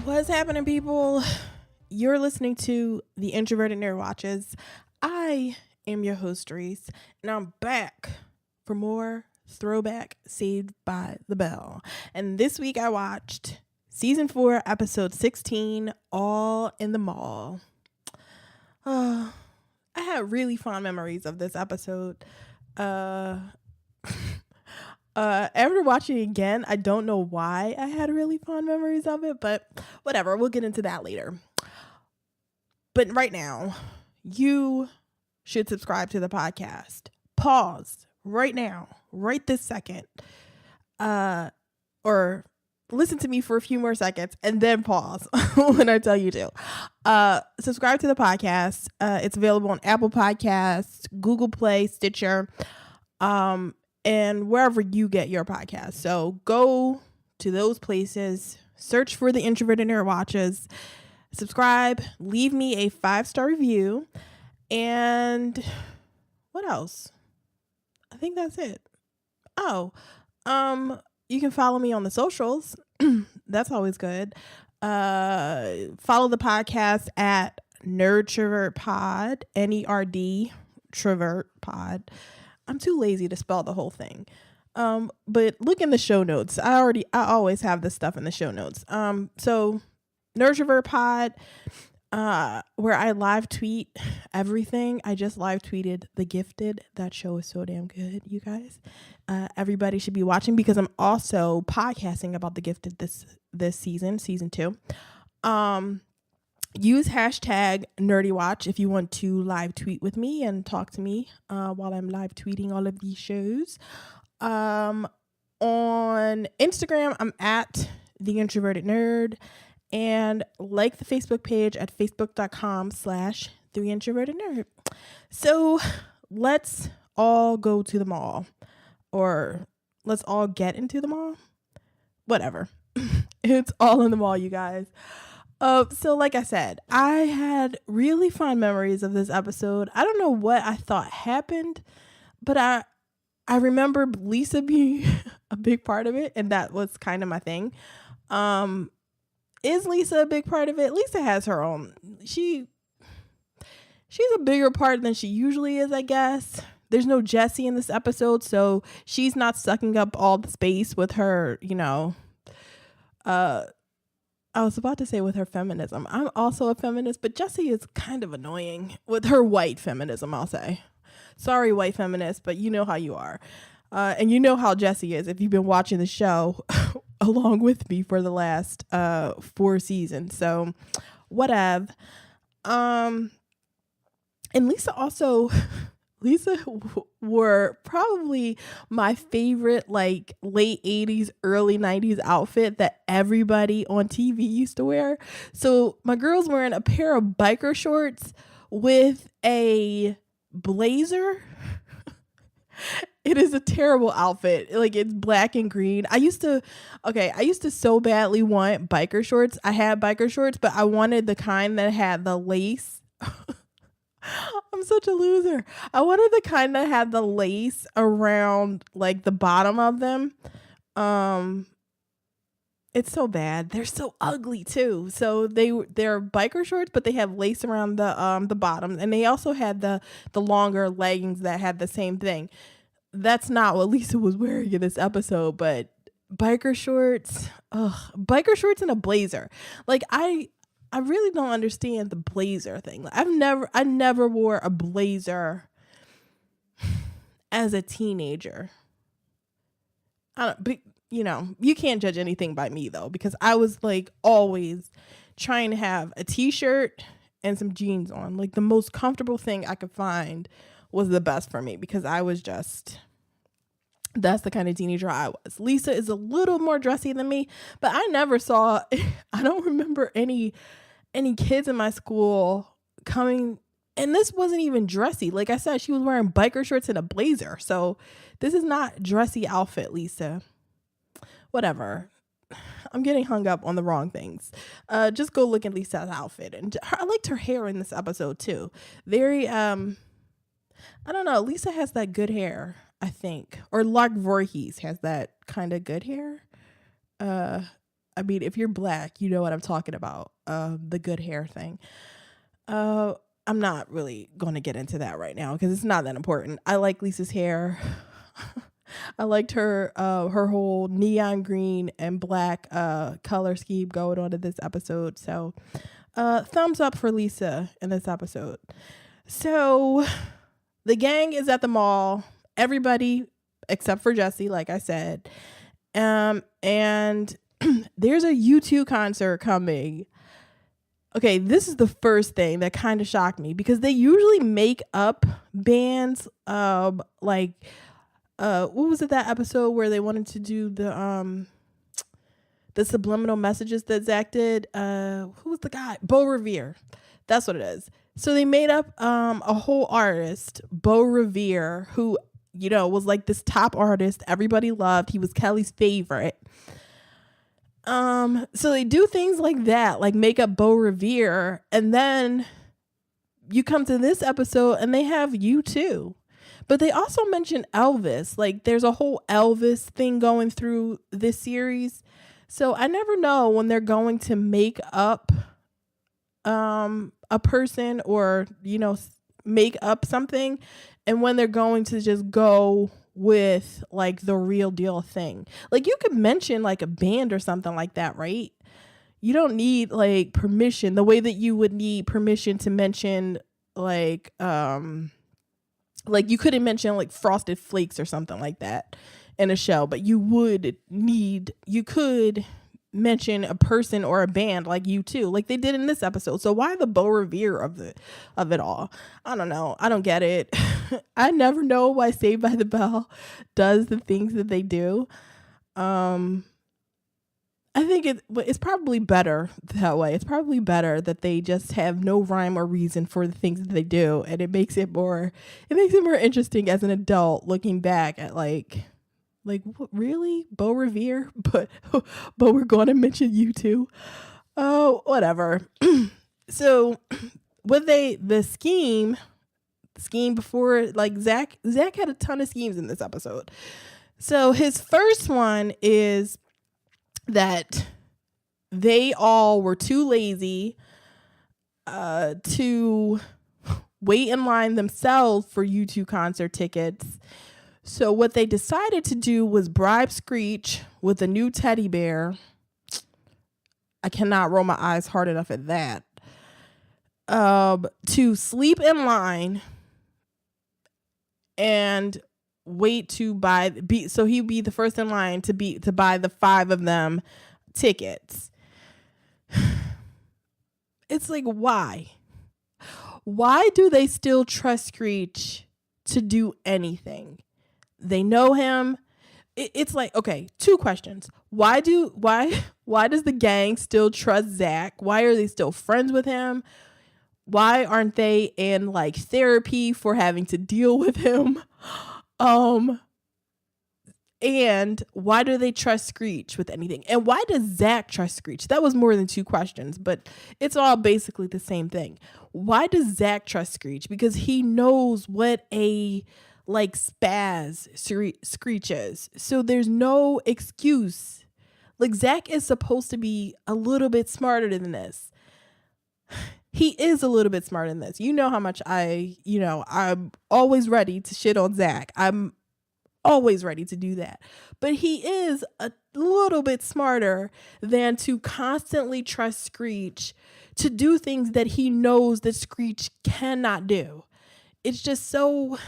What's happening, people? You're listening to The Introverted Nerd Watches. I am your host, Reese, and I'm back for more Throwback Saved by the Bell. And this week I watched Season 4, Episode 16, All in the Mall. I had really fond memories of this episode. After watching it again, I don't know why I had really fond memories of it, but whatever, we'll get into that later. But right now, you should subscribe to the podcast. Pause right now, right this second, or listen to me for a few more seconds and then pause when I tell you to. Subscribe to the podcast. It's available on Apple Podcasts, Google Play, Stitcher, and wherever you get your podcast. So go to those places, search for The Introverted Nerd Watches, subscribe, leave me a 5-star review, and what else? I think that's it. Oh, you can follow me on the socials. That's always good. Follow the podcast at NerdTrovertPod, NERD Trovert Pod. I'm too lazy to spell the whole thing. But look in the show notes. I always have this stuff in the show notes. So Nerdtrovert Pod, where I live tweet everything. I just live tweeted The Gifted. That show is so damn good, you guys. Everybody should be watching because I'm also podcasting about The Gifted this season 2. Use hashtag NerdyWatch if you want to live tweet with me and talk to me while I'm live tweeting all of these shows. On Instagram, I'm at TheIntrovertedNerd, and like the Facebook page at facebook.com/TheIntrovertedNerd. So let's all go to the mall, or let's all get into the mall. Whatever. It's all in the mall, you guys. So like I said, I had really fond memories of this episode. I don't know what I thought happened, but I remember Lisa being a big part of it, and that was kind of my thing. Is Lisa a big part of it? Lisa has her own. She's a bigger part than she usually is, I guess. There's no Jessie in this episode, so she's not sucking up all the space with her, I was about to say with her feminism. I'm also a feminist, but Jessie is kind of annoying with her white feminism, I'll say. Sorry, white feminist, but you know how you are. And you know how Jessie is if you've been watching the show along with me for the last 4 seasons. So, whatever. And Lisa were probably my favorite, like, late 80s, early 90s outfit that everybody on TV used to wear. So my girl's wearing a pair of biker shorts with a blazer. It is a terrible outfit. Like, it's black and green. I used to so badly want biker shorts. I had biker shorts, but I wanted the kind that had the lace. I'm such a loser. I wanted the kind that had the lace around, like, the bottom of them. It's so bad. They're so ugly too. So they're biker shorts, but they have lace around the bottom, and they also had the longer leggings that had the same thing. That's not what Lisa was wearing in this episode, but biker shorts and a blazer. Like, I really don't understand the blazer thing. Like, I never wore a blazer as a teenager. But you can't judge anything by me though, because I was, like, always trying to have a t-shirt and some jeans on. Like, the most comfortable thing I could find was the best for me, because I was that's the kind of teenager I was. Lisa is a little more dressy than me, but I don't remember any kids in my school coming, and this wasn't even dressy. Like I said, she was wearing biker shorts and a blazer. So this is not dressy outfit, Lisa. Whatever. I'm getting hung up on the wrong things. Just go look at Lisa's outfit. And I liked her hair in this episode too. Very, I don't know. Lisa has that good hair, I think. Or Lark Voorhees has that kind of good hair. I mean, if you're black, you know what I'm talking about. The good hair thing. I'm not really going to get into that right now because it's not that important. I like Lisa's hair. I liked her whole neon green and black color scheme going on in this episode. So thumbs up for Lisa in this episode. So the gang is at the mall. Everybody except for Jesse, like I said. And there's a U2 concert coming. Okay, this is the first thing that kind of shocked me because they usually make up bands like what was it, that episode where they wanted to do the subliminal messages that Zack did? Who was the guy? Bo Revere. That's what it is. So they made up a whole artist, Bo Revere, who, you know, was like this top artist everybody loved. He was Kelly's favorite. So they do things like that, like make up Bo Revere, and then you come to this episode and they have U2. But they also mention Elvis. Like there's a whole Elvis thing going through this series. So I never know when they're going to make up a person or, you know, make up something, and when they're going to just go with like the real deal thing. Like you could mention like a band or something like that, right? You don't need like permission the way that you would need permission to mention like you couldn't mention like Frosted Flakes or something like that in a show, but you could mention a person or a band like U2, like they did in this episode. So why the Bo Revere of it all? I don't know. I don't get it. I never know why Saved by the Bell does the things that they do. I think it's probably better that way. It's probably better that they just have no rhyme or reason for the things that they do, and it makes it more interesting as an adult looking back at like what, really? Bo Revere? But we're going to mention U2. Oh, whatever. So the scheme before, like Zack had a ton of schemes in this episode. So his first one is that they all were too lazy to wait in line themselves for U2 concert tickets. So what they decided to do was bribe Screech with a new teddy bear. I cannot roll my eyes hard enough at that. To sleep in line and wait to so he'd be the first in line to buy the 5 of them tickets. It's like, why do they still trust Screech to do anything? They know him. It's like, okay, 2 questions. Why does the gang still trust Zack? Why are they still friends with him? Why aren't they in like therapy for having to deal with him? And why do they trust Screech with anything? And why does Zack trust Screech? That was more than 2 questions, but it's all basically the same thing. Why does Zack trust Screech? Because he knows what a like spaz Screech is. So there's no excuse. Like Zack is supposed to be a little bit smarter than this. He is a little bit smarter than this. You know how much I'm always ready to shit on Zack. I'm always ready to do that. But he is a little bit smarter than to constantly trust Screech to do things that he knows that Screech cannot do. It's just so...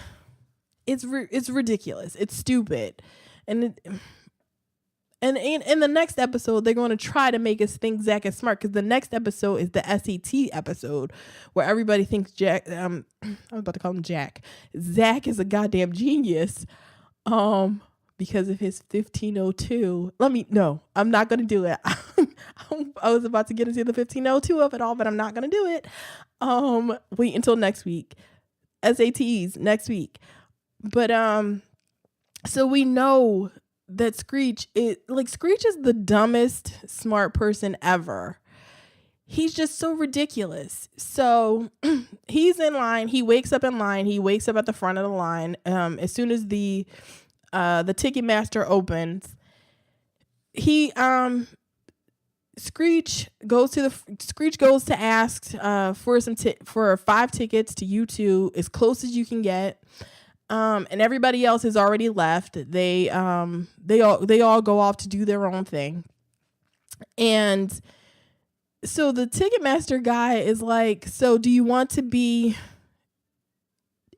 It's ridiculous. It's stupid. And in the next episode, they're going to try to make us think Zack is smart, because the next episode is the SAT episode where everybody thinks Jack, I was about to call him Jack. Zack is a goddamn genius because of his 1502. I'm not going to do it. I was about to get into the 1502 of it all, but I'm not going to do it. Wait until next week. SATs next week. But so we know that Screech is the dumbest smart person ever. He's just so ridiculous. So he's in line. He wakes up in line. He wakes up at the front of the line. As soon as the Ticketmaster opens, he Screech goes to ask for 5 tickets to U2, as close as you can get. And everybody else has already left. They all go off to do their own thing. And so the Ticketmaster guy is like, so do you want to be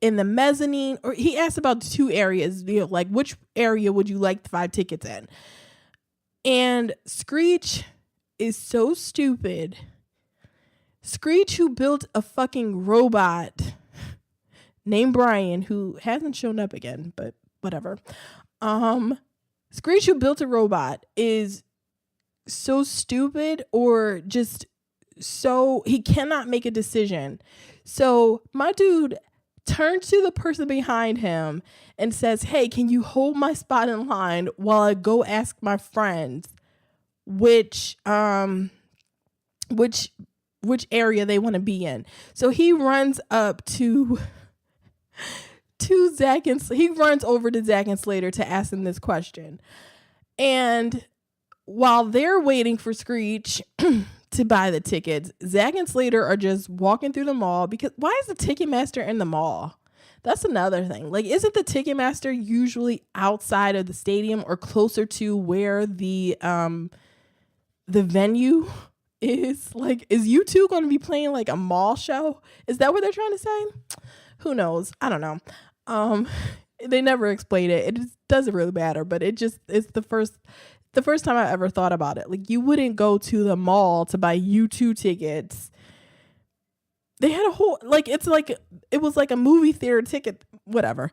in the mezzanine? Or he asked about 2 areas, like which area would you like the 5 tickets in? And Screech is so stupid. Screech, who built a fucking robot named Brian, who hasn't shown up again, but whatever. Screech, who built a robot, is so stupid, or just so he cannot make a decision. So my dude turns to the person behind him and says, hey, can you hold my spot in line while I go ask my friends which area they want to be in. So he runs up to Zack, and he runs over to Zack and Slater to ask them this question. And while they're waiting for Screech to buy the tickets, Zack and Slater are just walking through the mall, because why is the Ticketmaster in the mall? That's another thing. Like, isn't the Ticketmaster usually outside of the stadium or closer to where the venue is? Like, is U2 going to be playing like a mall show? Is that what they're trying to say? Who knows? I don't know. They never explain it. It doesn't really matter, but it's the first time I ever thought about it. Like, you wouldn't go to the mall to buy U2 tickets. They had a whole, like, it was like a movie theater ticket, whatever.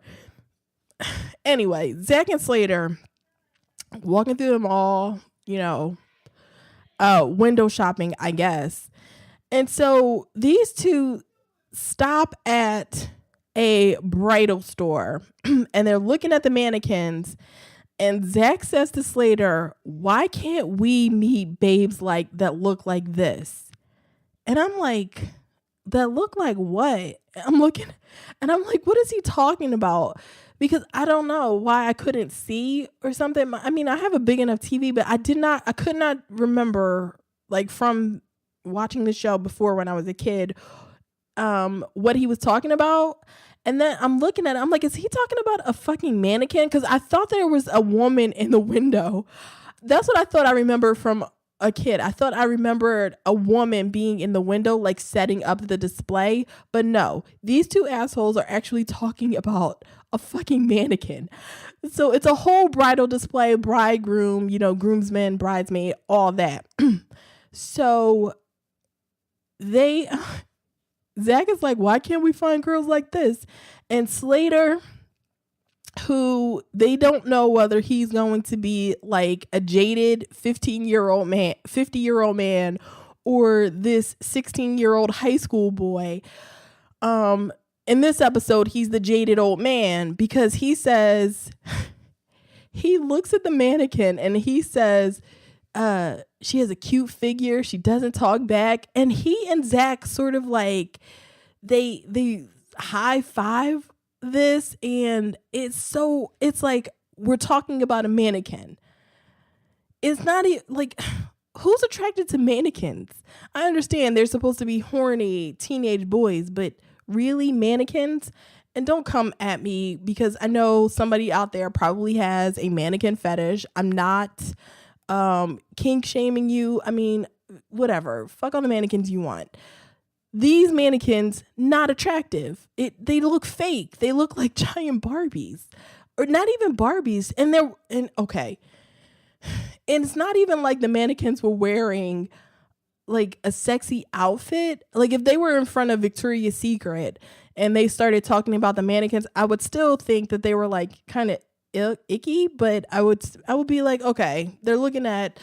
Anyway, Zack and Slater walking through the mall, window shopping, I guess. And so these two stop at a bridal store and they're looking at the mannequins, and Zack says to Slater, why can't we meet babes that look like this? And I'm like, that look like what? I'm looking and I'm like, what is he talking about? Because I don't know why I couldn't see or something. I mean, I have a big enough TV, but I could not remember, like, from watching the show before when I was a kid, what he was talking about. And then I'm looking at it, I'm like, is he talking about a fucking mannequin? Because I thought there was a woman in the window. That's what I thought I remember from a kid. I thought I remembered a woman being in the window, like setting up the display. But no, these two assholes are actually talking about a fucking mannequin. So it's a whole bridal display, bridegroom, groomsmen, bridesmaid, all that. So Zack is like, why can't we find girls like this? And Slater, who they don't know whether he's going to be like a jaded 50-year-old man or this 16-year-old high school boy. In this episode, he's the jaded old man, because he says, he looks at the mannequin and he says, she has a cute figure. She doesn't talk back. And he and Zack sort of like, they high five this, and it's like, we're talking about a mannequin. It's not like, who's attracted to mannequins? I understand they're supposed to be horny teenage boys, but really, mannequins? And don't come at me, because I know somebody out there probably has a mannequin fetish. I'm not kink shaming you. I mean, whatever. Fuck all the mannequins you want. These mannequins, not attractive. They look fake. They look like giant Barbies, or not even Barbies. And okay. And it's not even like the mannequins were wearing like a sexy outfit. Like, if they were in front of Victoria's Secret and they started talking about the mannequins, I would still think that they were like kind of icky, but I would be like, okay, they're looking at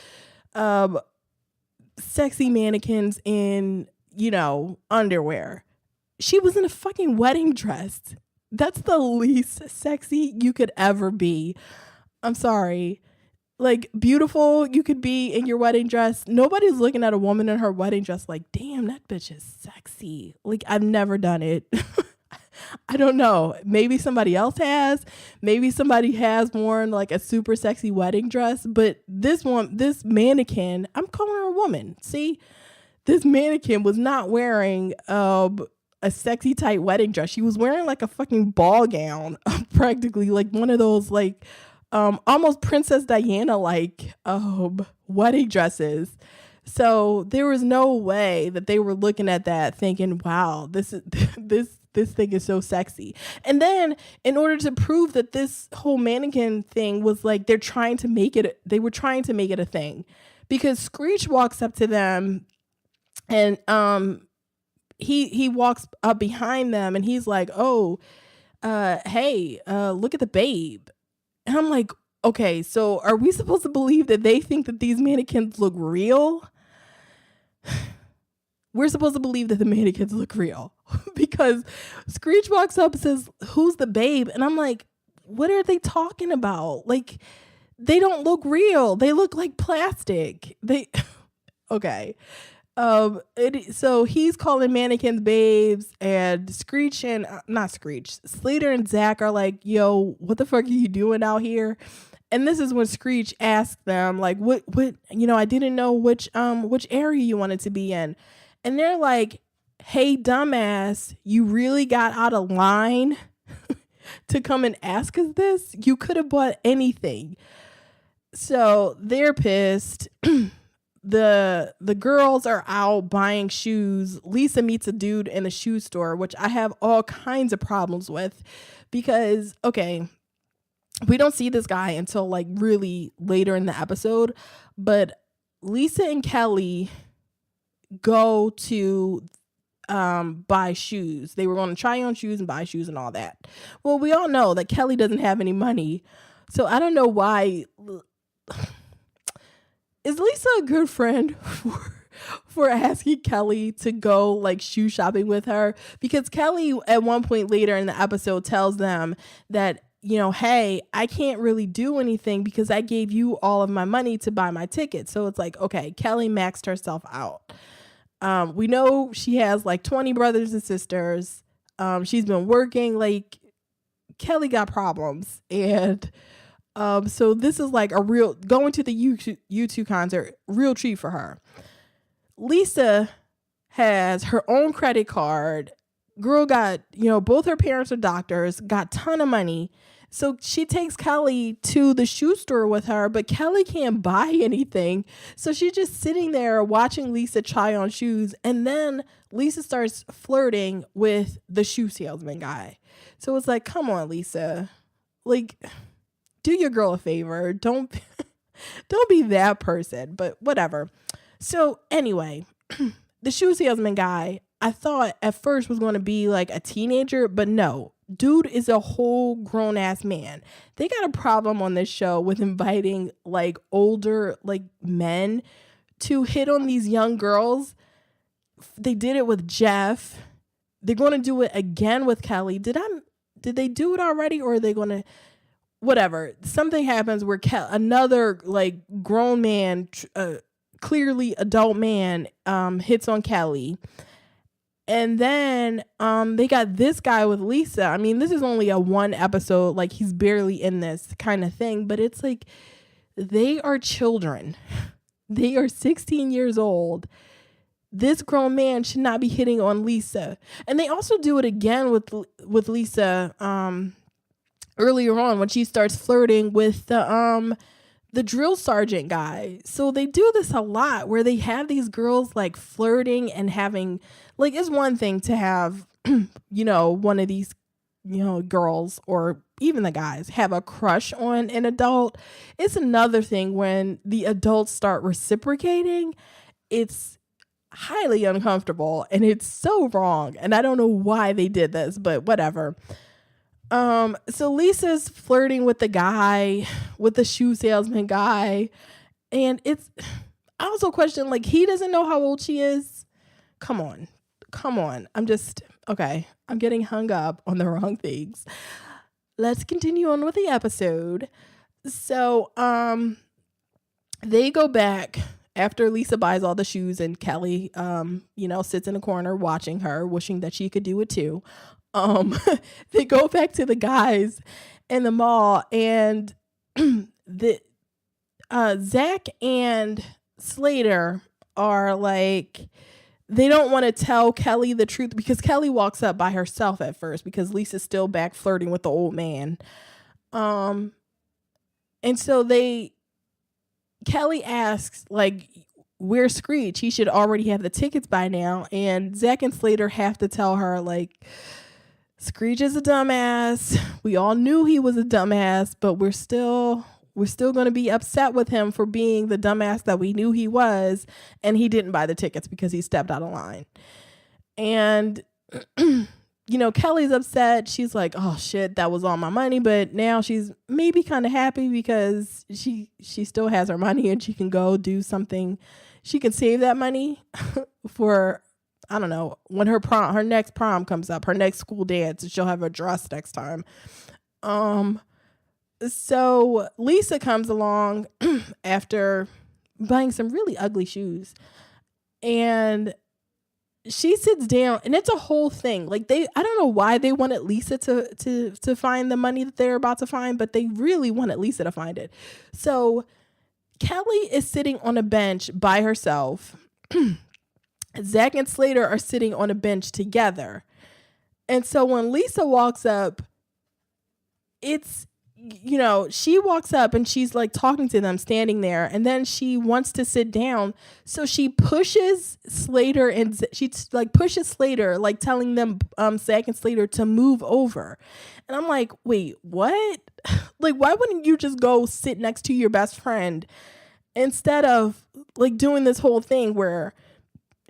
sexy mannequins in, underwear. She was in a fucking wedding dress. That's the least sexy you could ever be. I'm sorry. Like, beautiful you could be in your wedding dress. Nobody's looking at a woman in her wedding dress like, damn, that bitch is sexy. Like, I've never done it. I don't know. Maybe somebody else has. Maybe somebody has worn like a super sexy wedding dress. But this mannequin, I'm calling her a woman. See, this mannequin was not wearing a sexy tight wedding dress. She was wearing like a fucking ball gown, practically like one of those like almost Princess Diana like wedding dresses. So there was no way that they were looking at that thinking, wow, this is this thing is so sexy. And then in order to prove that this whole mannequin thing was like they were trying to make it a thing. Because Screech walks up to them and he walks up behind them and he's like, "Oh, hey, look at the babe." And I'm like, "Okay, so are we supposed to believe that they think that these mannequins look real?" We're supposed to believe that the mannequins look real because Screech walks up and says, "Who's the babe?" And I'm like, "What are they talking about? Like, they don't look real. They look like plastic." They okay. So he's calling mannequins babes, and Screech and not Screech, Slater and Zack are like, "Yo, what the fuck are you doing out here?" And this is when Screech asked them, like, what, I didn't know which area you wanted to be in. And they're like, "Hey, dumbass, you really got out of line to come and ask us this? You could have bought anything." So they're pissed. The girls are out buying shoes. Lisa meets a dude in a shoe store, which I have all kinds of problems with because, okay, we don't see this guy until like really later in the episode, but Lisa and Kelly go to buy shoes. They were going to try on shoes and buy shoes and all that. Well, we all know that Kelly doesn't have any money. So I don't know why. Is Lisa a good friend for asking Kelly to go like shoe shopping with her? Because Kelly at one point later in the episode tells them that, "Hey, I can't really do anything because I gave you all of my money to buy my ticket." So it's like, okay, Kelly maxed herself out. We know she has like 20 brothers and sisters. She's been working, like Kelly got problems. And so this is like a real, going to the U2 concert, real treat for her. Lisa has her own credit card. Girl got, both her parents are doctors, got ton of money. So she takes Kelly to the shoe store with her, but Kelly can't buy anything. So she's just sitting there watching Lisa try on shoes. And then Lisa starts flirting with the shoe salesman guy. So it's like, come on, Lisa. Like, do your girl a favor. Don't be that person, but whatever. So anyway, the shoe salesman guy, I thought at first was going to be like a teenager, but no. Dude is a whole grown ass man. They got a problem on this show with inviting like older like men to hit on these young girls. They did it with Jeff. They're going to do it again with Kelly. Did they do it already, or are they going to whatever? Something happens where another like grown man, clearly adult man, hits on Kelly. And then they got this guy with Lisa. I mean, this is only a one episode, like he's barely in this kind of thing, but it's like they are children. They are 16 years old. This grown man should not be hitting on Lisa. And they also do it again with Lisa earlier on when she starts flirting with the drill sergeant guy. So they do this a lot where they have these girls like flirting and having, like, it's one thing to have, one of these, girls or even the guys have a crush on an adult. It's another thing when the adults start reciprocating. It's highly uncomfortable and it's so wrong. And I don't know why they did this, but whatever. So Lisa's flirting with the guy, with the shoe salesman guy. And I also question, like, he doesn't know how old she is. Come on. Okay. I'm getting hung up on the wrong things. Let's continue on with the episode. So, they go back after Lisa buys all the shoes and Kelly, sits in a corner watching her, wishing that she could do it too. Um, they go back to the guys in the mall, and the Zack and Slater are like, they don't want to tell Kelly the truth because Kelly walks up by herself at first because Lisa's still back flirting with the old man. Um, and so Kelly asks, like, where's Screech? He should already have the tickets by now. And Zack and Slater have to tell her, like, Screech is a dumbass. We all knew he was a dumbass, but we're still going to be upset with him for being the dumbass that we knew he was. And he didn't buy the tickets because he stepped out of line. And Kelly's upset. She's like, oh shit, that was all my money. But now she's maybe kind of happy because she still has her money and she can go do something. She can save that money for, I don't know, when her next prom comes up, her next school dance, she'll have a dress next time. So Lisa comes along after buying some really ugly shoes, and she sits down, and it's a whole thing. Like, I don't know why they wanted Lisa to find the money that they're about to find, but they really wanted Lisa to find it. So Kelly is sitting on a bench by herself. Zack and Slater are sitting on a bench together. And so when Lisa walks up, she walks up and she's like talking to them standing there, and then she wants to sit down. So she pushes Slater, and she like pushes Slater, like telling them, Zack and Slater, to move over. And I'm like, wait, what? Like, why wouldn't you just go sit next to your best friend instead of like doing this whole thing where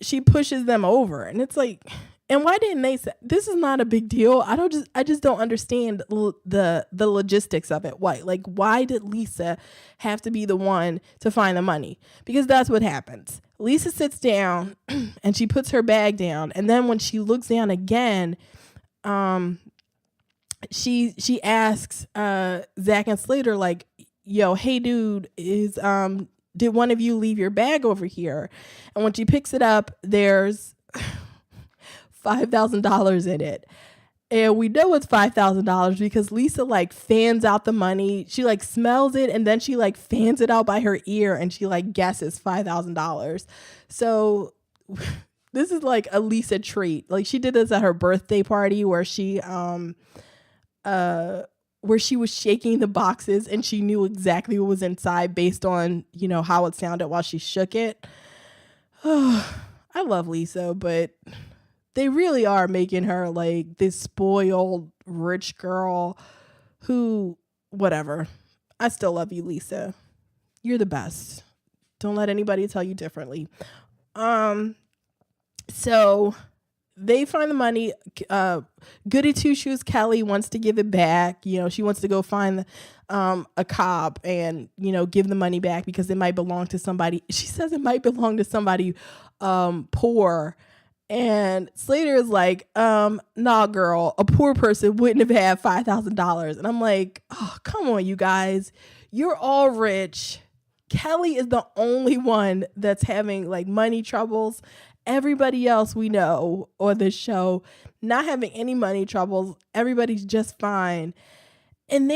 she pushes them over? And it's like, and why didn't they say this is not a big deal? I just don't understand the logistics of it. Why did Lisa have to be the one to find the money? Because that's what happens. Lisa sits down and she puts her bag down, and then when she looks down again, she asks Zack and Slater, like, yo, hey dude, did one of you leave your bag over here? And when she picks it up, there's $5,000 in it. And we know it's $5,000 because Lisa like fans out the money. She like smells it, and then she like fans it out by her ear, and she like guesses $5,000. So this is like a Lisa treat. Like, she did this at her birthday party where she was shaking the boxes, and she knew exactly what was inside based on, how it sounded while she shook it. I love Lisa, but they really are making her like this spoiled rich girl who, whatever. I still love you, Lisa. You're the best. Don't let anybody tell you differently. So they find the money. Goody Two Shoes Kelly wants to give it back. She wants to go find a cop and, give the money back because it might belong to somebody. She says it might belong to somebody poor. And Slater is like, nah, girl, a poor person wouldn't have had $5,000. And I'm like, oh, come on, you guys. You're all rich. Kelly is the only one that's having like money troubles. Everybody else we know on this show not having any money troubles. Everybody's just fine. And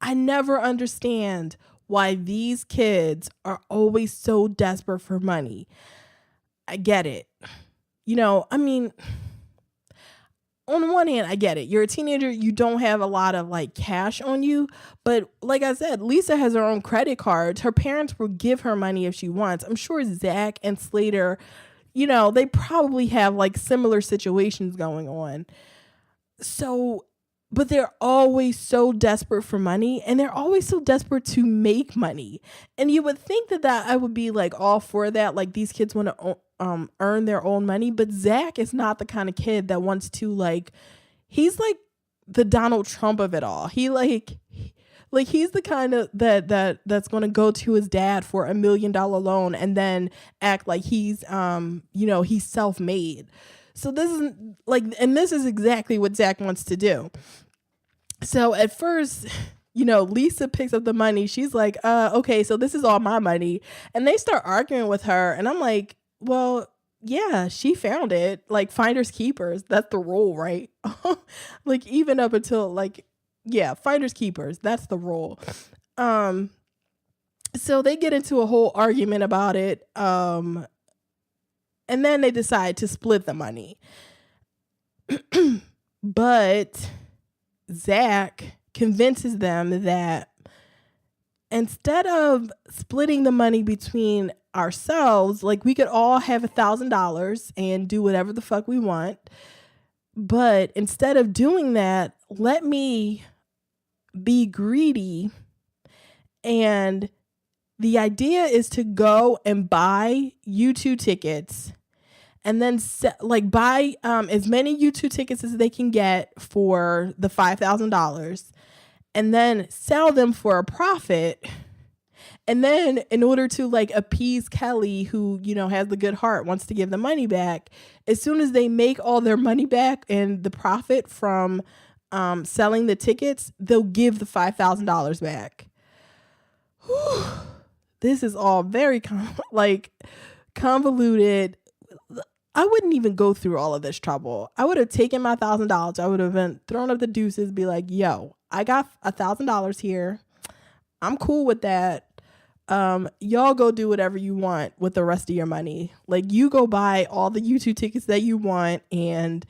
I never understand why these kids are always so desperate for money. I get it. On one hand, I get it. You're a teenager. You don't have a lot of like cash on you. But like I said, Lisa has her own credit cards. Her parents will give her money if she wants. I'm sure Zack and Slater, they probably have like similar situations going on. So, but they're always so desperate for money, and they're always so desperate to make money. And you would think that I would be like all for that. Like, these kids want to earn their own money, but Zack is not the kind of kid that wants to like, he's like the Donald Trump of it all. He's the kind of that's going to go to his dad for $1 million loan and then act like he's he's self-made. So this is exactly what Zack wants to do. So at first, Lisa picks up the money. She's like, okay, so this is all my money. And they start arguing with her. And I'm like, well, Yeah, she found it. Like finders keepers. That's the rule, right? Like even up until like yeah, finders keepers. That's the rule. Um so they get into a whole argument about it. And then they decide to split the money. But Zack convinces them that instead of splitting the money between ourselves, like we could all have $1,000 and do whatever the fuck we want. But instead of doing that, let me be greedy. And the idea is to go and buy U2 tickets and then buy as many U2 tickets as they can get for the $5,000 and then sell them for a profit. And then in order to like appease Kelly, who, you know, has the good heart, wants to give the money back, as soon as they make all their money back and the profit from selling the tickets, they'll give the $5,000 back. Whew. This is all very convoluted. I wouldn't even go through all of this trouble. I would have taken my $1,000. I would have been thrown up the deuces, be like, yo, I got $1,000 here. I'm cool with that. Y'all go do whatever you want with the rest of your money. Like you go buy all the U2 tickets that you want and,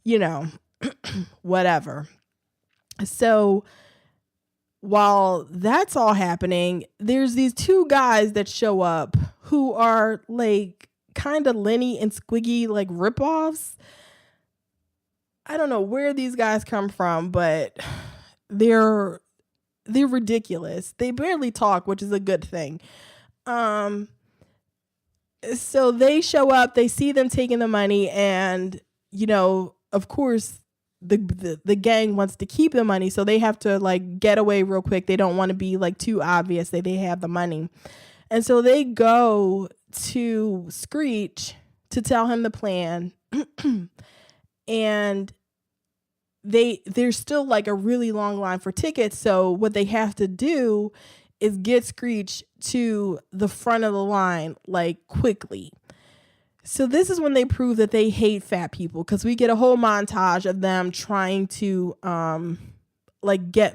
you know, whatever. So while that's all happening, there's these two guys that show up who are like kind of Lenny and Squiggy like ripoffs. I don't know where these guys come from, but they're ridiculous. They barely talk, which is a good thing. So they show up, they see them taking the money, and you know, of course, the gang wants to keep the money, so they have to like get away real quick. They don't want to be like too obvious that they have the money. And so they go to Screech to tell him the plan. And there's still like a really long line for tickets. So what they have to do is get Screech to the front of the line like quickly. So this is when they prove that they hate fat people, because we get a whole montage of them trying to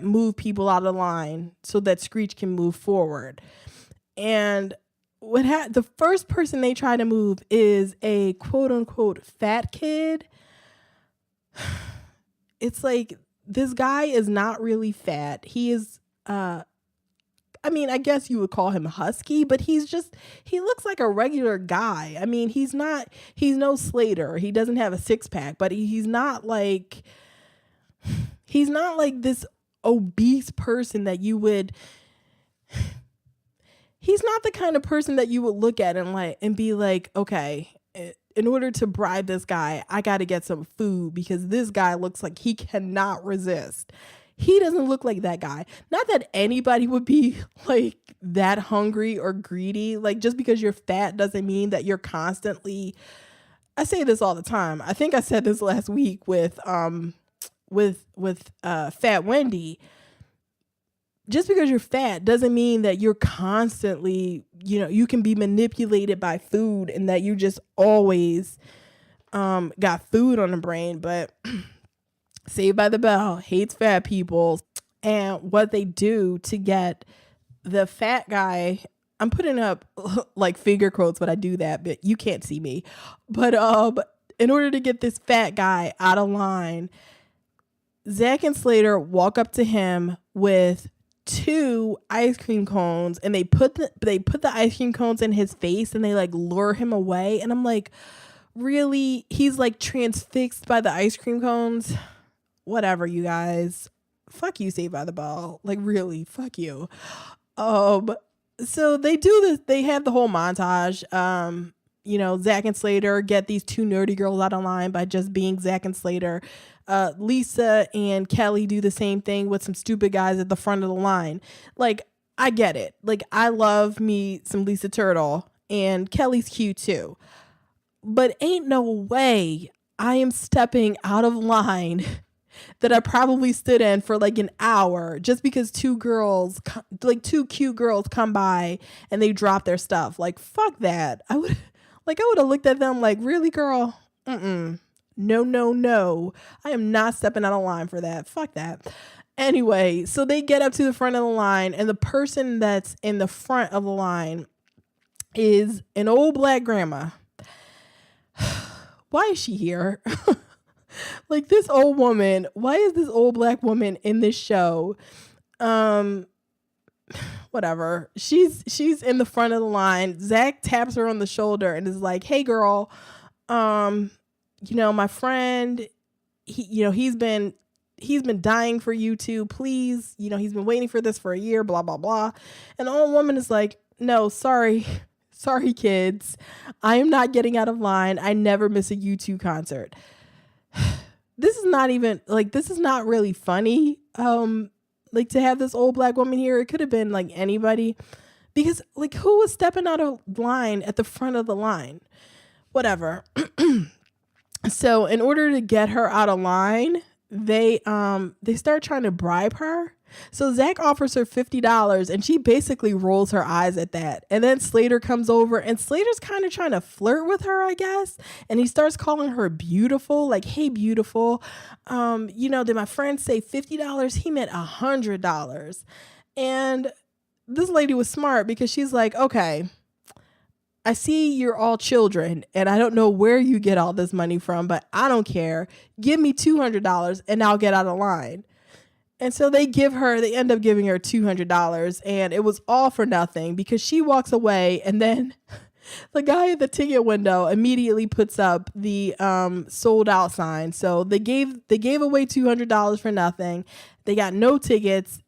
move people out of the line so that Screech can move forward. And the first person they try to move is a quote unquote fat kid. It's like, this guy is not really fat. He is, I mean, I guess you would call him husky, but he looks like a regular guy. I mean, he's no Slater. He doesn't have a six pack, but he's not like this obese person that you would, he's not the kind of person that you would look at and be like, okay, in order to bribe this guy, I got to get some food because this guy looks like he cannot resist. He doesn't look like that guy. Not that anybody would be like that hungry or greedy. Like just because you're fat doesn't mean that you're constantly, I say this all the time. I think I said this last week with Fat Wendy. Just because you're fat doesn't mean that you're constantly, you know, you can be manipulated by food and that you just always got food on the brain. But Saved by the Bell hates fat people. And what they do to get the fat guy, I'm putting up like finger quotes when I do that, but you can't see me. But in order to get this fat guy out of line, Zack and Slater walk up to him with 2 ice cream cones, and they put the ice cream cones in his face and they like lure him away. And I'm like, really? He's like transfixed by the ice cream cones? Whatever, you guys. Fuck you, Saved by the Bell. Like, really, fuck you. So they do this. They have the whole montage. You know, Zack and Slater get these 2 nerdy girls out of line by just being Zack and Slater. Lisa and Kelly do the same thing with some stupid guys at the front of the line. Like, I get it. Like, I love me some Lisa Turtle, and Kelly's cute too. But ain't no way I am stepping out of line that I probably stood in for like an hour just because 2 cute girls come by and they drop their stuff. Like, fuck that. I would Like, I would have looked at them like, really, girl? Mm-mm. No, no, no. I am not stepping out of line for that. Fuck that. Anyway, so they get up to the front of the line, and the person that's in the front of the line is an old black grandma. Why is she here? Like, this old woman, why is this old black woman in this show? Whatever. She's in the front of the line. Zack taps her on the shoulder and is like, "Hey girl, my friend, he's been dying for you too. Please, he's been waiting for this for a year, blah blah blah." And the old woman is like, "No, sorry. Sorry kids. I am not getting out of line. I never miss a U2 concert." This is not even this is not really funny. To have this old black woman here, it could have been like anybody, because who was stepping out of line at the front of the line? Whatever. So in order to get her out of line, they start trying to bribe her. So Zack offers her $50 and she basically rolls her eyes at that. And then Slater comes over and Slater's kind of trying to flirt with her, I guess. And he starts calling her beautiful, like, "Hey, beautiful. Did my friend say $50? He meant $100. And this lady was smart because she's like, "Okay, I see you're all children and I don't know where you get all this money from, but I don't care. Give me $200 and I'll get out of line." And so they end up giving her $200, and it was all for nothing because she walks away, and then the guy at the ticket window immediately puts up the sold out sign. So they gave away $200 for nothing. They got no tickets.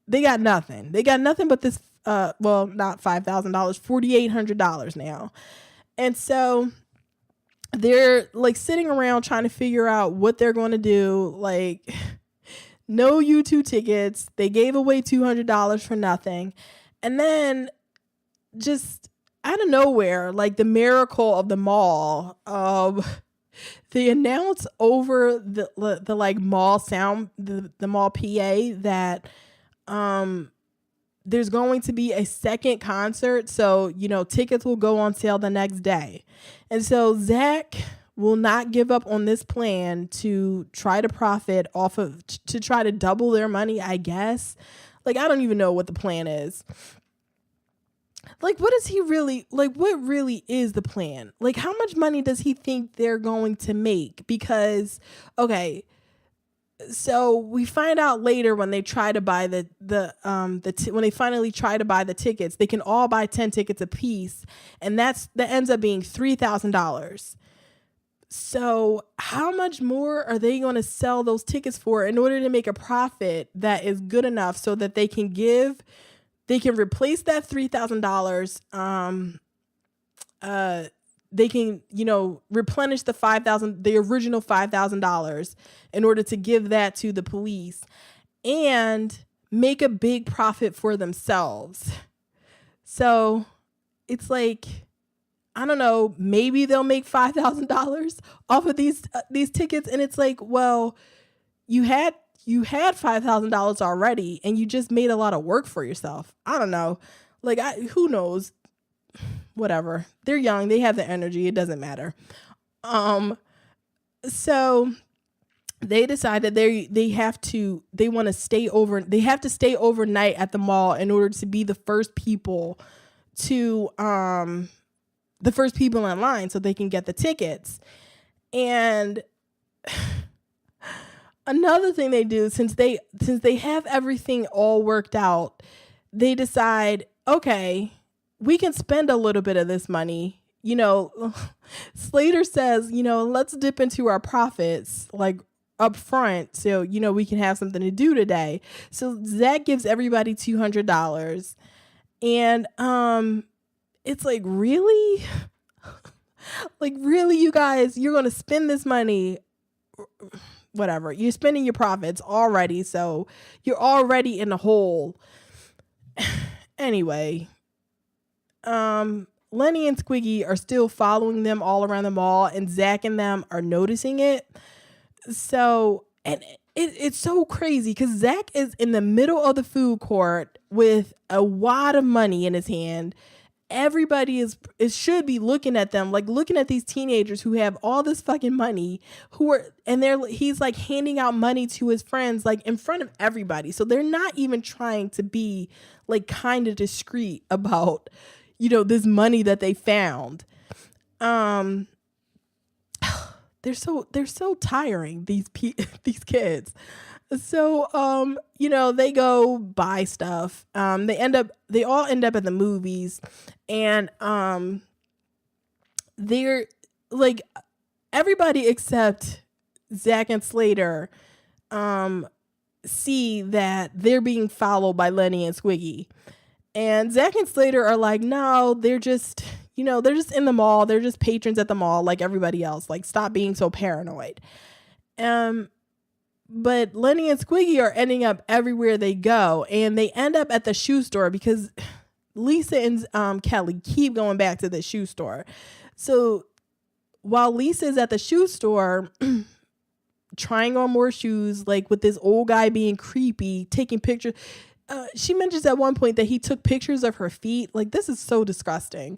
They got nothing. They got nothing but this not $5,000, $4,800 now. And so they're sitting around trying to figure out what they're going to do. No U2 tickets. They gave away $200 for nothing. And then just out of nowhere, the miracle of the mall, they announce over the mall sound, the mall PA, that there's going to be a second concert. So, tickets will go on sale the next day. And so Zack will not give up on this plan to try to profit off of, to try to double their money, I guess. I don't even know what the plan is. What is he really, what really is the plan? How much money does he think they're going to make? Because, okay, so we find out later when they try to buy when they finally try to buy the tickets, they can all buy 10 tickets a piece. And that ends up being $3,000. So how much more are they going to sell those tickets for in order to make a profit that is good enough so that they can replace that $3,000. They can, replenish the original $5,000 in order to give that to the police and make a big profit for themselves. So it's I don't know, maybe they'll make $5,000 off of these tickets. And it's well, you had $5,000 already and you just made a lot of work for yourself. I don't know. Who knows? Whatever. They're young. They have the energy. It doesn't matter. So they decide that they have to stay overnight at the mall in order to be the first people in line so they can get the tickets. And another thing they do, since they have everything all worked out, they decide, okay, we can spend a little bit of this money. Slater says, let's dip into our profits up front so, we can have something to do today. So Zack gives everybody $200. And it's really? Really, you guys, you're going to spend this money? Whatever. You're spending your profits already, so you're already in the hole. Anyway, Lenny and Squiggy are still following them all around the mall, and Zack and them are noticing it. So, and it's so crazy because Zack is in the middle of the food court with a wad of money in his hand, everybody should be looking at them, like looking at these teenagers who have all this fucking money, he's like handing out money to his friends like in front of everybody. So they're not even trying to be like kind of discreet about, this money that they found. They're so tiring, these kids. So, they go buy stuff. They all end up at the movies, and they're like, everybody except Zack and Slater see that they're being followed by Lenny and Squiggy. And Zack and Slater are like, no, they're just in the mall. They're just patrons at the mall like everybody else. Like, stop being so paranoid. But Lenny and Squiggy are ending up everywhere they go. And they end up at the shoe store because Lisa and Kelly keep going back to the shoe store. So while Lisa's at the shoe store trying on more shoes, like with this old guy being creepy, taking pictures. She mentions at one point that he took pictures of her feet. Like, this is so disgusting.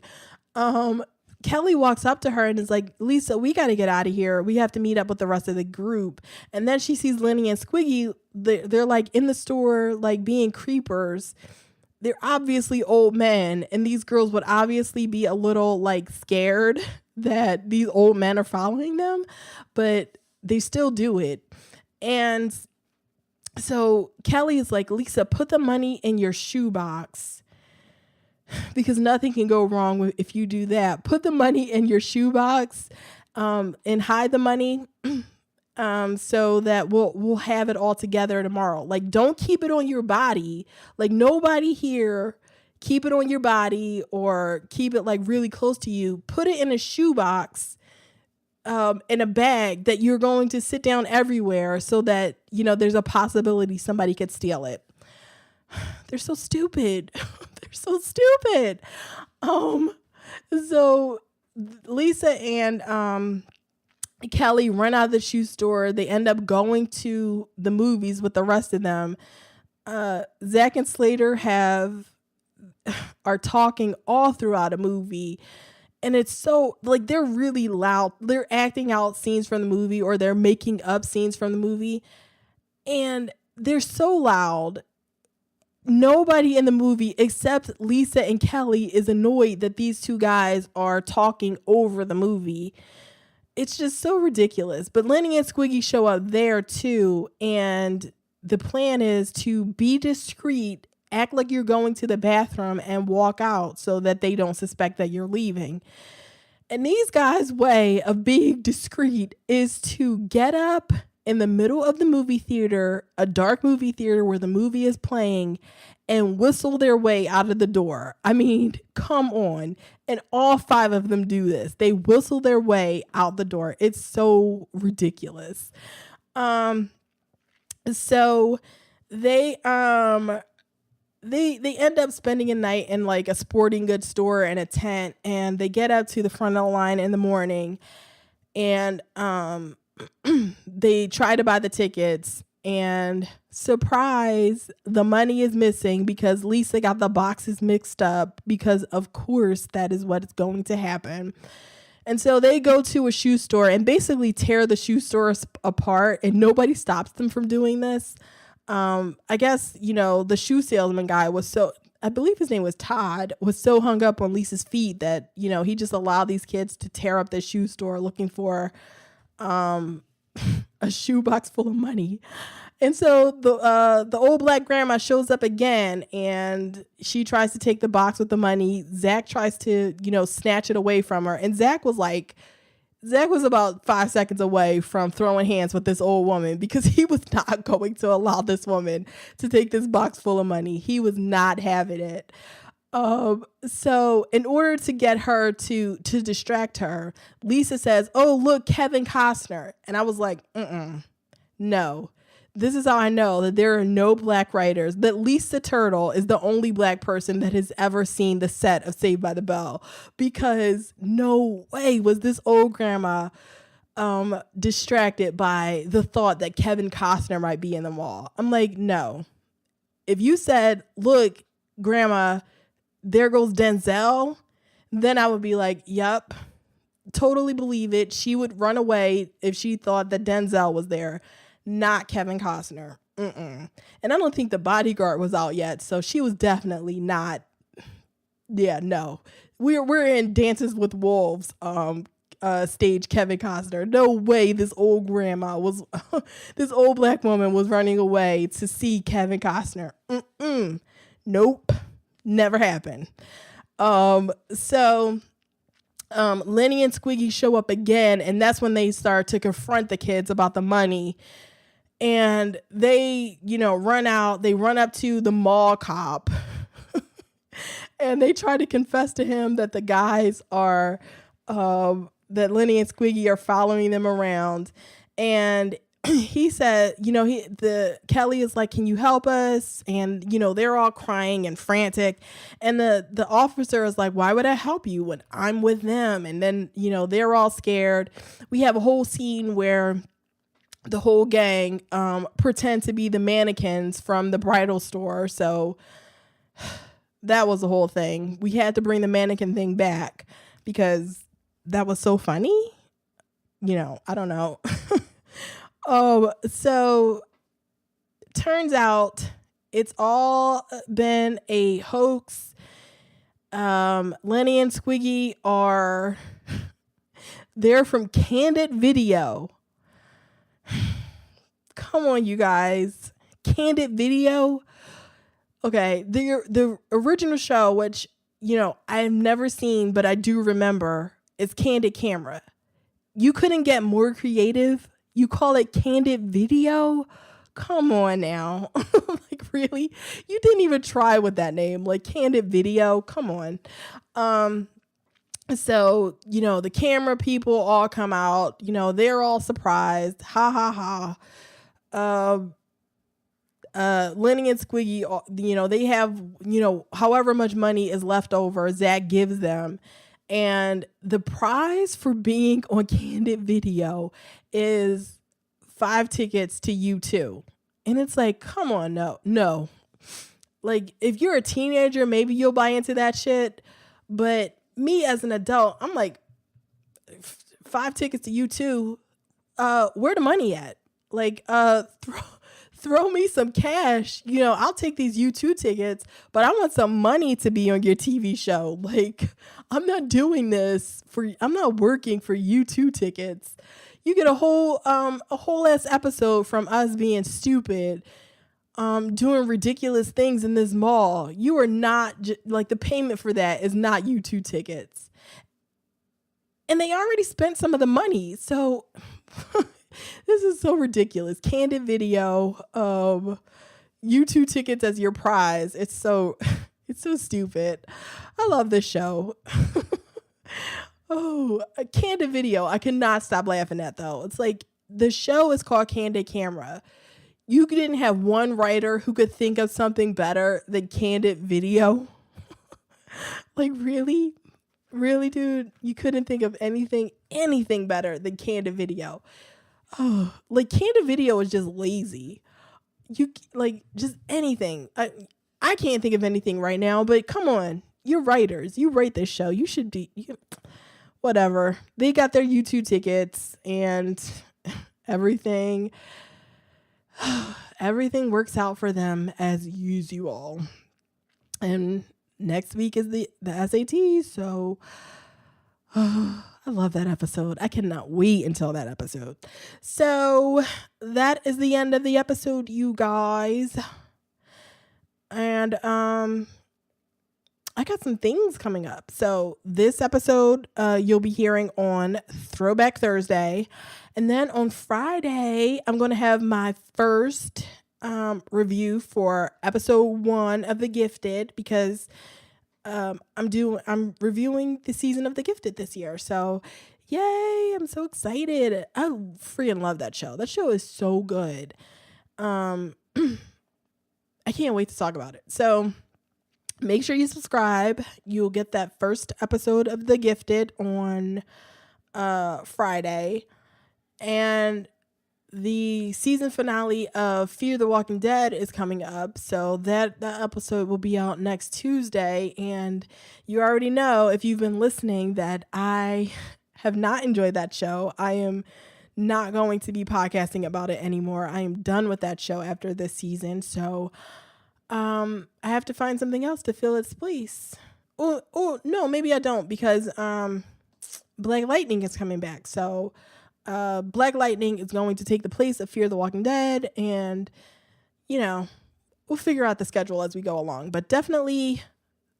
Kelly walks up to her and is like, Lisa, we got to get out of here. We have to meet up with the rest of the group. And then she sees Lenny and Squiggy. They're like in the store, like being creepers. They're obviously old men. And these girls would obviously be a little like scared that these old men are following them, but they still do it. And so Kelly is like, Lisa, put the money in your shoebox because nothing can go wrong if you do that. Put the money in your shoebox and hide the money so that we'll have it all together tomorrow. Like, don't keep it on your body. Like, nobody here keep it on your body or keep it like really close to you. Put it in a shoebox. In a bag that you're going to sit down everywhere so that, there's a possibility somebody could steal it. They're so stupid. They're so stupid. So Lisa and Kelly run out of the shoe store. They end up going to the movies with the rest of them. Zack and Slater are talking all throughout a movie. And it's so, like, they're really loud. They're acting out scenes from the movie or they're making up scenes from the movie. And they're so loud. Nobody in the movie except Lisa and Kelly is annoyed that these two guys are talking over the movie. It's just so ridiculous. But Lenny and Squiggy show up there too. And the plan is to be discreet, act like you're going to the bathroom and walk out so that they don't suspect that you're leaving. And these guys' way of being discreet is to get up in the middle of the movie theater, a dark movie theater where the movie is playing, and whistle their way out of the door. I mean, come on. And all 5 of them do this. They whistle their way out the door. It's so ridiculous. So they end up spending a night in like a sporting goods store in a tent, and they get up to the front of the line in the morning, and they try to buy the tickets, and surprise, the money is missing because Lisa got the boxes mixed up because of course that is what is going to happen. And so they go to a shoe store and basically tear the shoe store apart, and nobody stops them from doing this. I guess, the shoe salesman guy I believe his name was Todd, was so hung up on Lisa's feet that, he just allowed these kids to tear up the shoe store looking for a shoebox full of money. And so the old black grandma shows up again, and she tries to take the box with the money. Zack tries to, snatch it away from her. And Zack was about 5 seconds away from throwing hands with this old woman because he was not going to allow this woman to take this box full of money. He was not having it. So in order to get her to distract her, Lisa says, "Oh, look, Kevin Costner." And I was like, no. This is how I know that there are no black writers, that Lisa Turtle is the only black person that has ever seen the set of Saved by the Bell, because no way was this old grandma distracted by the thought that Kevin Costner might be in the mall. I'm like, no. If you said, "Look, grandma, there goes Denzel, then I would be like, yep, totally believe it. She would run away if she thought that Denzel was there, not Kevin Costner. And I don't think The Bodyguard was out yet, so she was definitely not. Yeah, no, we're in Dances with Wolves stage Kevin Costner. No way this old grandma was this old black woman was running away to see Kevin Costner. Nope, never happened. So Lenny and Squiggy show up again, and that's when they start to confront the kids about the money. And they, run out. They run up to the mall cop and they try to confess to him that the guys are, that Lenny and Squiggy are following them around. And he said, Kelly is like, can you help us? And, they're all crying and frantic. And the officer is like, why would I help you when I'm with them? And then, they're all scared. We have a whole scene where the whole gang pretend to be the mannequins from the bridal store. So that was the whole thing. We had to bring the mannequin thing back because that was so funny. I don't know. So turns out it's all been a hoax. Lenny and Squiggy they're from Candid Video. Come on, you guys. Candid Video. Okay, the original show, which, I've never seen, but I do remember, is Candid Camera. You couldn't get more creative. You call it Candid Video? Come on now. Like, really? You didn't even try with that name. Like, Candid Video? Come on. So, the camera people all come out. They're all surprised. Ha, ha, ha. Lenny and Squiggy, they have, however much money is left over, Zack gives them. And the prize for being on Candid Video is 5 tickets to U2. And it's like, come on, no. Like, if you're a teenager, maybe you'll buy into that shit. But me as an adult, I'm like, 5 tickets to U2, where the money at? Like, throw me some cash. I'll take these U2 tickets, but I want some money to be on your TV show. Like, I'm not doing this I'm not working for U2 tickets. You get a whole ass episode from us being stupid, doing ridiculous things in this mall. You are not like, the payment for that is not U2 tickets. And they already spent some of the money. So this is so ridiculous. Candid Video, U2 tickets as your prize. It's so stupid. I love this show. Oh, Candid Video. I cannot stop laughing at, though. It's like, the show is called Candid Camera. You didn't have one writer who could think of something better than Candid Video. Like, really? Really, dude? You couldn't think of anything better than Candid Video. Oh, like, Candid Video is just lazy. You like, just anything. I can't think of anything right now, but come on. You're writers. You write this show. You should be whatever. They got their U2 tickets and everything works out for them as usual. And next week is the SAT, so I love that episode. I cannot wait until that episode. So that is the end of the episode, you guys. And I got some things coming up. So this episode you'll be hearing on Throwback Thursday. And then on Friday, I'm going to have my first review for episode 1 of The Gifted, because I'm reviewing the season of The Gifted this year. So yay, I'm so excited. I freaking love that show. That show is so good. I can't wait to talk about it. So make sure you subscribe. You'll get that first episode of The Gifted on Friday. And the season finale of Fear the Walking Dead is coming up. So that episode will be out next Tuesday. And you already know, if you've been listening, that I have not enjoyed that show. I am not going to be podcasting about it anymore. I am done with that show after this season. So I have to find something else to fill its place. Oh no, maybe I don't, because Black Lightning is coming back. So Black Lightning is going to take the place of Fear the Walking Dead, and we'll figure out the schedule as we go along. But definitely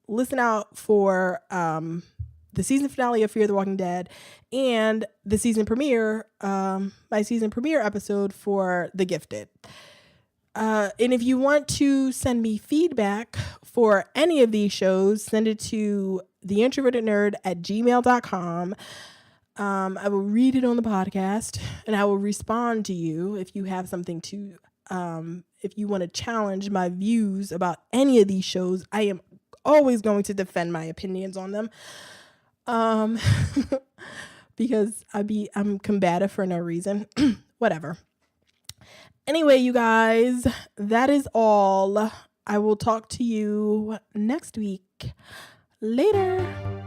listen out for the season finale of Fear the Walking Dead and the season premiere, my season premiere episode for The Gifted. And if you want to send me feedback for any of these shows, send it to TheIntrovertedNerd@gmail.com. I will read it on the podcast, and I will respond to you if you have something to, if you want to challenge my views about any of these shows. I am always going to defend my opinions on them, because I'm combative for no reason. Whatever. Anyway, you guys, that is all. I will talk to you next week. Later.